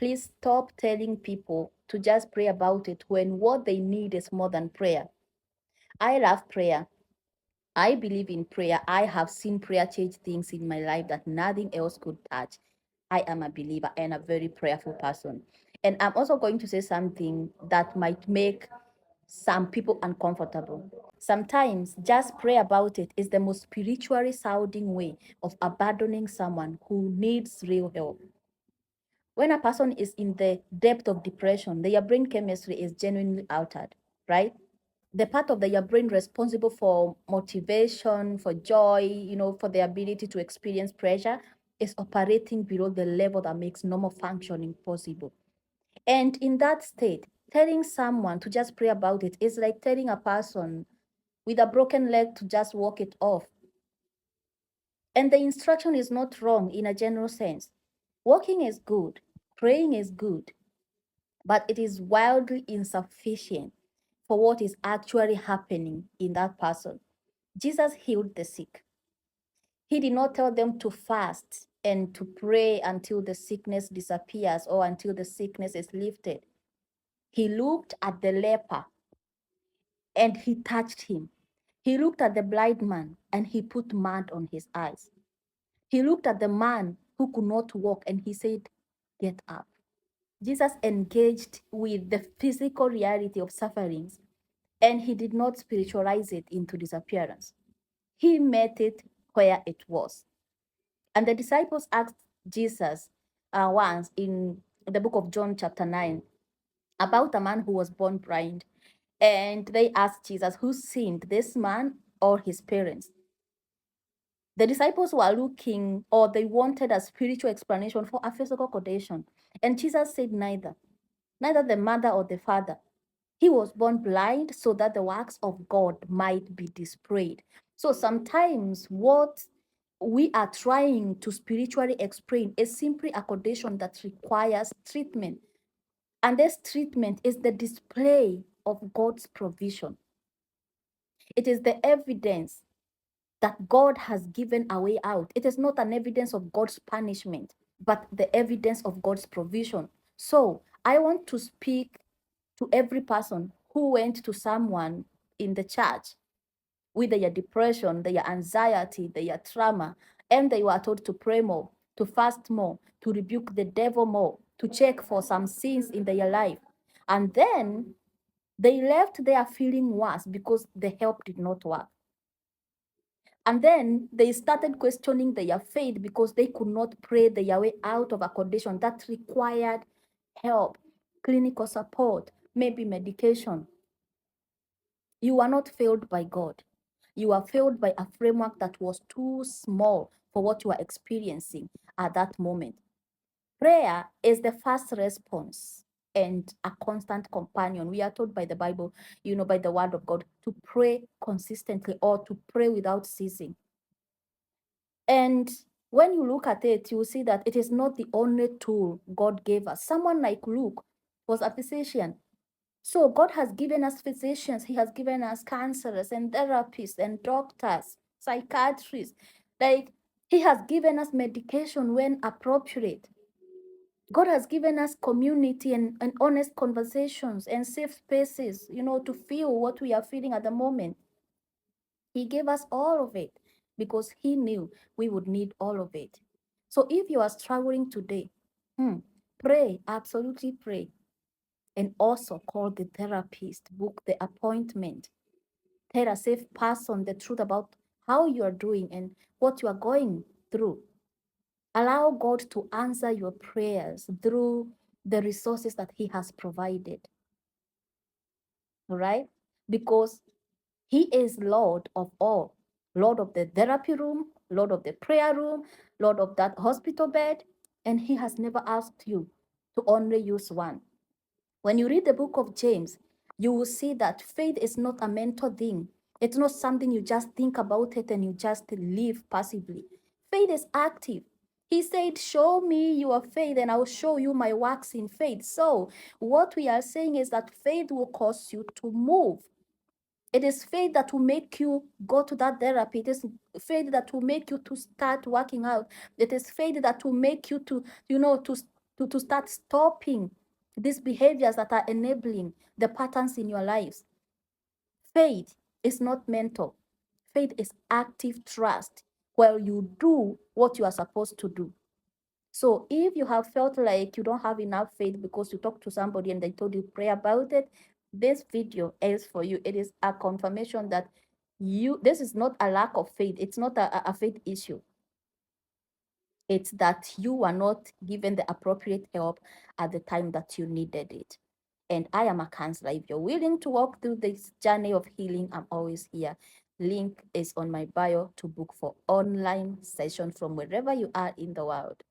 Please stop telling people to just pray about it when what they need is more than prayer. I love prayer. I believe in prayer. I have seen prayer change things in my life that nothing else could touch. I am a believer and a very prayerful person. And I'm also going to say something that might make some people uncomfortable. Sometimes just pray about it is the most spiritually sounding way of abandoning someone who needs real help. When a person is in the depth of depression, their brain chemistry is genuinely altered, right? The part of their brain responsible for motivation, for joy, for the ability to experience pleasure is operating below the level that makes normal functioning possible. And in that state, telling someone to just pray about it is like telling a person with a broken leg to just walk it off. And the instruction is not wrong in a general sense. Walking is good, praying is good, but it is wildly insufficient for what is actually happening in that person. Jesus healed the sick. He did not tell them to fast and to pray until the sickness disappears or until the sickness is lifted. He looked at the leper and he touched him. He looked at the blind man and he put mud on his eyes. He looked at the man who could not walk and he said, "Get up." Jesus engaged with the physical reality of sufferings and he did not spiritualize it into disappearance. He met it where it was. And the disciples asked Jesus once in the book of John, chapter 9, about a man who was born blind. And they asked Jesus, who sinned, this man or his parents? The disciples were looking, or they wanted a spiritual explanation for a physical condition. And Jesus said, neither the mother or the father. He was born blind so that the works of God might be displayed. So sometimes what we are trying to spiritually explain is simply a condition that requires treatment. And this treatment is the display of God's provision. It is the evidence that God has given a way out. It is not an evidence of God's punishment, but the evidence of God's provision. So I want to speak to every person who went to someone in the church with their depression, their anxiety, their trauma, and they were told to pray more, to fast more, to rebuke the devil more, to check for some sins in their life. And then they left there feeling worse because the help did not work. And then they started questioning their faith because they could not pray their way out of a condition that required help, clinical support, maybe medication. You are not failed by God. You are failed by a framework that was too small for what you are experiencing at that moment. Prayer is the first response and a constant companion. We are told by the Bible, by the word of God, to pray consistently or to pray without ceasing. And when you look at it, you will see that it is not the only tool God gave us. Someone like Luke was a physician. So God has given us physicians, He has given us counselors and therapists and doctors, psychiatrists. Like He has given us medication when appropriate. God has given us community and honest conversations and safe spaces, to feel what we are feeling at the moment. He gave us all of it because He knew we would need all of it. So if you are struggling today, pray, absolutely pray. And also call the therapist, book the appointment, tell a safe person the truth about how you are doing and what you are going through. Allow God to answer your prayers through the resources that He has provided. All right? Because He is Lord of all, Lord of the therapy room, Lord of the prayer room, Lord of that hospital bed, and He has never asked you to only use one. When you read the book of James, you will see that faith is not a mental thing. It's not something you just think about it and you just live passively. Faith is active. He said, "Show me your faith and I will show you my works in faith." So, what we are saying is that faith will cause you to move. It is faith that will make you go to that therapy. It is faith that will make you to start working out. It is faith that will make you to, to start stopping these behaviors that are enabling the patterns in your lives. Faith is not mental. Faith is active trust where you do what you are supposed to do. So if you have felt like you don't have enough faith because you talked to somebody and they told you pray about it, this video is for you. It is a confirmation that this is not a lack of faith. It's not a faith issue. It's that you were not given the appropriate help at the time that you needed it. And I am a counselor. If you're willing to walk through this journey of healing, I'm always here. Link is on my bio to book for online session from wherever you are in the world.